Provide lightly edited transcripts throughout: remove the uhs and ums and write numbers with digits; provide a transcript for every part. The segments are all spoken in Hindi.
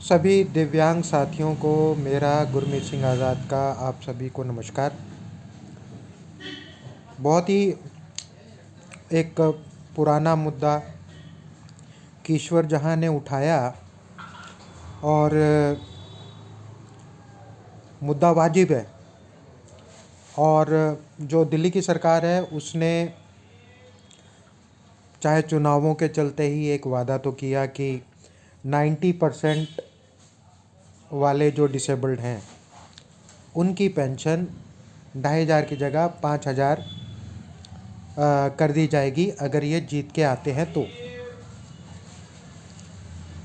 सभी दिव्यांग साथियों को मेरा गुरमीत सिंह आज़ाद का आप सभी को नमस्कार। बहुत ही एक पुराना मुद्दा ईश्वर जहाँ ने उठाया और मुद्दा वाजिब है। और जो दिल्ली की सरकार है उसने चाहे चुनावों के चलते ही एक वादा तो किया कि 90% वाले जो डिसेबल्ड हैं उनकी पेंशन 2,500 की जगह 5,000 कर दी जाएगी अगर ये जीत के आते हैं तो।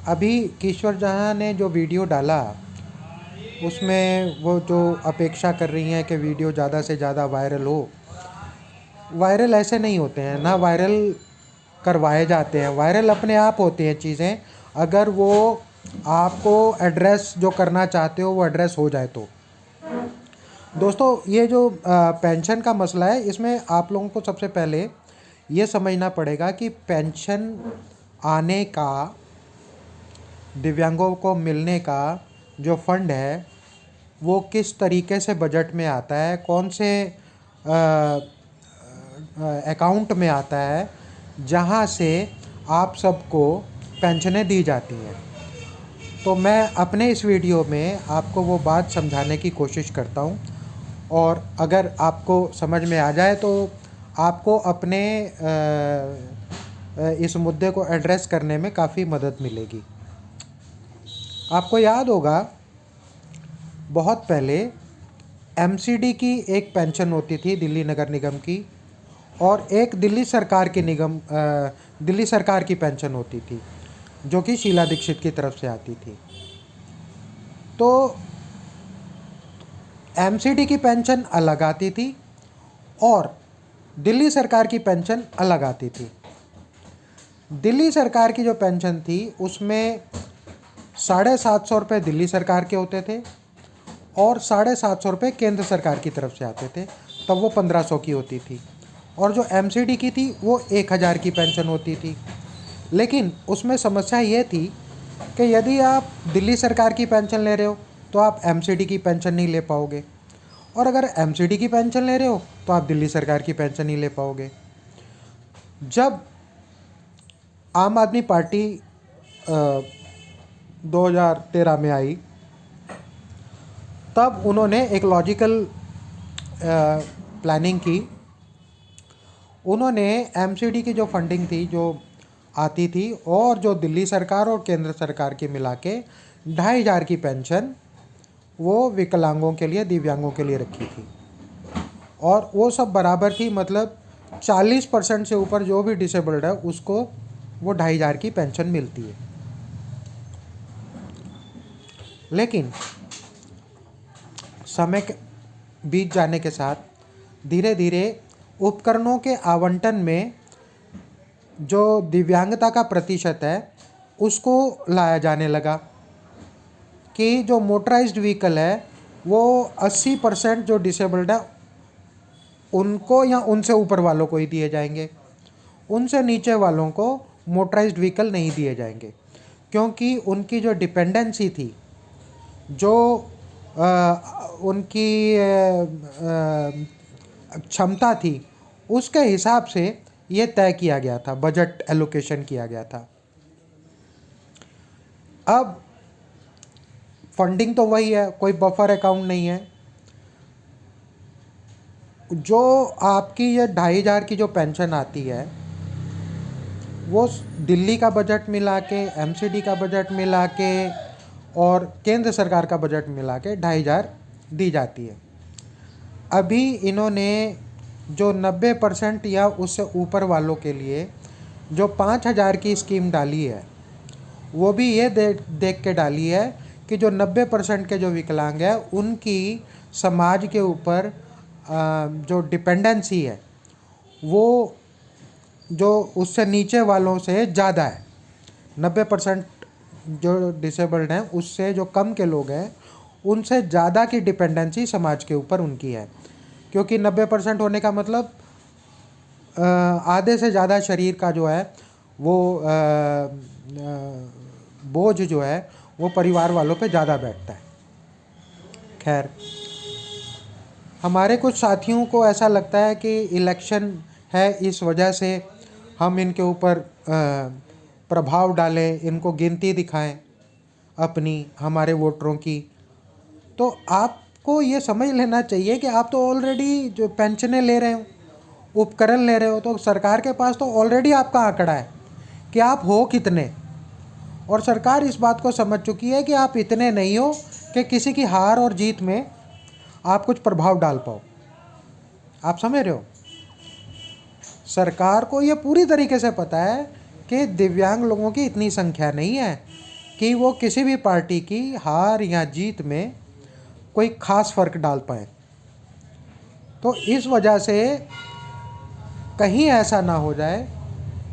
अभी ईश्वर जहाँ ने जो वीडियो डाला उसमें वो जो अपेक्षा कर रही हैं कि वीडियो ज़्यादा से ज़्यादा वायरल हो, वायरल ऐसे नहीं होते हैं, ना वायरल करवाए जाते हैं, वायरल अपने आप होती हैं चीज़ें अगर वो आपको एड्रेस जो करना चाहते हो वो एड्रेस हो जाए तो। दोस्तों, ये जो पेंशन का मसला है इसमें आप लोगों को सबसे पहले ये समझना पड़ेगा कि पेंशन आने का, दिव्यांगों को मिलने का जो फंड है वो किस तरीके से बजट में आता है, कौन से अकाउंट में आता है जहाँ से आप सबको पेंशनें दी जाती हैं। तो मैं अपने इस वीडियो में आपको वो बात समझाने की कोशिश करता हूँ और अगर आपको समझ में आ जाए तो आपको अपने इस मुद्दे को एड्रेस करने में काफ़ी मदद मिलेगी। आपको याद होगा बहुत पहले एमसीडी की एक पेंशन होती थी दिल्ली नगर निगम की, और एक दिल्ली सरकार की पेंशन होती थी जो कि शीला दीक्षित की तरफ से आती थी। तो एमसीडी की पेंशन अलग आती थी और दिल्ली सरकार की पेंशन अलग आती थी। दिल्ली सरकार की जो पेंशन थी उसमें 750 रुपये दिल्ली सरकार के होते थे और 750 रुपये केंद्र सरकार की तरफ से आते थे, तब वो 1500 की होती थी। और जो एमसीडी की थी वो 1000 की पेंशन होती थी। लेकिन उसमें समस्या ये थी कि यदि आप दिल्ली सरकार की पेंशन ले रहे हो तो आप एमसीडी की पेंशन नहीं ले पाओगे, और अगर एमसीडी की पेंशन ले रहे हो तो आप दिल्ली सरकार की पेंशन नहीं ले पाओगे। जब आम आदमी पार्टी 2013 में आई तब उन्होंने एक लॉजिकल प्लानिंग की। उन्होंने एमसीडी की जो फंडिंग थी जो आती थी और जो दिल्ली सरकार और केंद्र सरकार की मिला के 2,500 की पेंशन वो विकलांगों के लिए, दिव्यांगों के लिए रखी थी, और वो सब बराबर थी। मतलब 40% से ऊपर जो भी डिसेबल्ड है उसको वो 2,500 की पेंशन मिलती है। लेकिन समय बीत जाने के साथ धीरे धीरे उपकरणों के आवंटन में जो दिव्यांगता का प्रतिशत है उसको लाया जाने लगा कि जो मोटराइज्ड व्हीकल है वो 80% जो डिसेबल्ड है उनको या उनसे ऊपर वालों को ही दिए जाएंगे, उनसे नीचे वालों को मोटराइज्ड व्हीकल नहीं दिए जाएंगे, क्योंकि उनकी जो डिपेंडेंसी थी, जो उनकी क्षमता थी, उसके हिसाब से ये तय किया गया था, बजट एलोकेशन किया गया था। अब फंडिंग तो वही है, कोई बफर अकाउंट नहीं है। जो आपकी ये 2,500 की जो पेंशन आती है वो दिल्ली का बजट मिला के, एमसीडी का बजट मिला के और केंद्र सरकार का बजट मिला के 2,500 दी जाती है। अभी इन्होंने जो 90% या उससे ऊपर वालों के लिए जो 5,000 की स्कीम डाली है वो भी ये देख के डाली है कि जो 90% के जो विकलांग हैं उनकी समाज के ऊपर जो डिपेंडेंसी है वो जो उससे नीचे वालों से ज़्यादा है। 90% जो डिसेबल्ड हैं उससे जो कम के लोग हैं उनसे ज़्यादा की डिपेंडेंसी समाज के ऊपर उनकी है, क्योंकि 90% होने का मतलब आधे से ज़्यादा शरीर का जो है वो बोझ जो है वो परिवार वालों पे ज़्यादा बैठता है। खैर, हमारे कुछ साथियों को ऐसा लगता है कि इलेक्शन है, इस वजह से हम इनके ऊपर प्रभाव डालें, इनको गिनती दिखाएं अपनी, हमारे वोटरों की। तो आपको ये समझ लेना चाहिए कि आप तो ऑलरेडी जो पेंशनें ले रहे हो, उपकरण ले रहे हो, तो सरकार के पास तो ऑलरेडी आपका आंकड़ा है कि आप हो कितने। और सरकार इस बात को समझ चुकी है कि आप इतने नहीं हो कि किसी की हार और जीत में आप कुछ प्रभाव डाल पाओ। आप समझ रहे हो? सरकार को ये पूरी तरीके से पता है कि दिव्यांग लोगों की इतनी संख्या नहीं है कि वो किसी भी पार्टी की हार या जीत में कोई खास फर्क डाल पाए। तो इस वजह से कहीं ऐसा ना हो जाए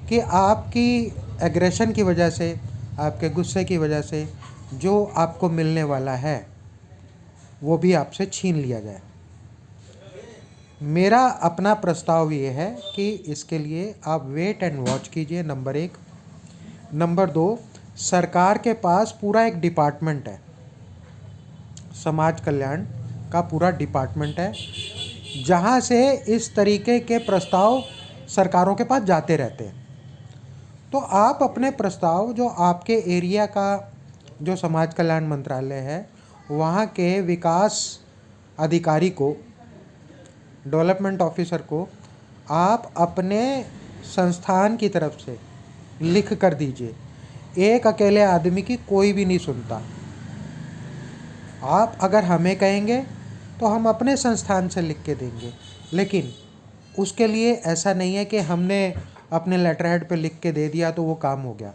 कि आपकी एग्रेशन की वजह से, आपके गुस्से की वजह से जो आपको मिलने वाला है वो भी आपसे छीन लिया जाए। मेरा अपना प्रस्ताव ये है कि इसके लिए आप वेट एंड वॉच कीजिए, नंबर 1। नंबर 2, सरकार के पास पूरा एक डिपार्टमेंट है, समाज कल्याण का पूरा डिपार्टमेंट है, जहाँ से इस तरीके के प्रस्ताव सरकारों के पास जाते रहते हैं। तो आप अपने प्रस्ताव जो आपके एरिया का जो समाज कल्याण मंत्रालय है, वहाँ के विकास अधिकारी को, डेवलपमेंट ऑफिसर को आप अपने संस्थान की तरफ से लिख कर दीजिए। एक अकेले आदमी की कोई भी नहीं सुनता। आप अगर हमें कहेंगे तो हम अपने संस्थान से लिख के देंगे, लेकिन उसके लिए ऐसा नहीं है कि हमने अपने लेटर हेड पे लिख के दे दिया तो वो काम हो गया।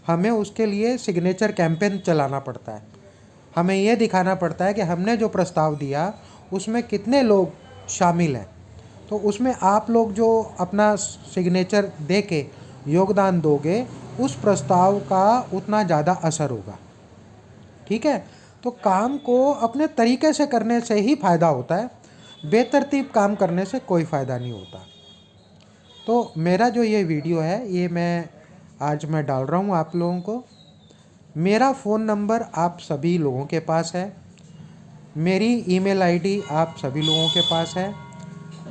हमें उसके लिए सिग्नेचर कैंपेन चलाना पड़ता है। हमें ये दिखाना पड़ता है कि हमने जो प्रस्ताव दिया उसमें कितने लोग शामिल हैं। तो उसमें आप लोग जो अपना सिग्नेचर दे के योगदान दोगे, उस प्रस्ताव का उतना ज़्यादा असर होगा। ठीक है? तो काम को अपने तरीके से करने से ही फ़ायदा होता है, बेतरतीब काम करने से कोई फ़ायदा नहीं होता। तो मेरा जो ये वीडियो है ये आज मैं डाल रहा हूँ आप लोगों को। मेरा फ़ोन नंबर आप सभी लोगों के पास है, मेरी ईमेल आईडी आप सभी लोगों के पास है।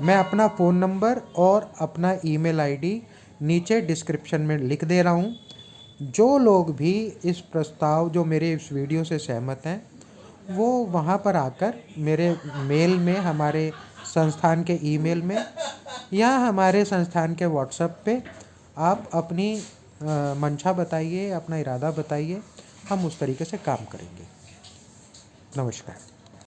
मैं अपना फ़ोन नंबर और अपना ईमेल आईडी नीचे डिस्क्रिप्शन में लिख दे रहा हूँ। जो लोग भी इस प्रस्ताव, जो मेरे इस वीडियो से सहमत हैं, वो वहाँ पर आकर मेरे मेल में, हमारे संस्थान के ईमेल में या हमारे संस्थान के व्हाट्सएप पे आप अपनी मंशा बताइए, अपना इरादा बताइए, हम उस तरीके से काम करेंगे। नमस्कार।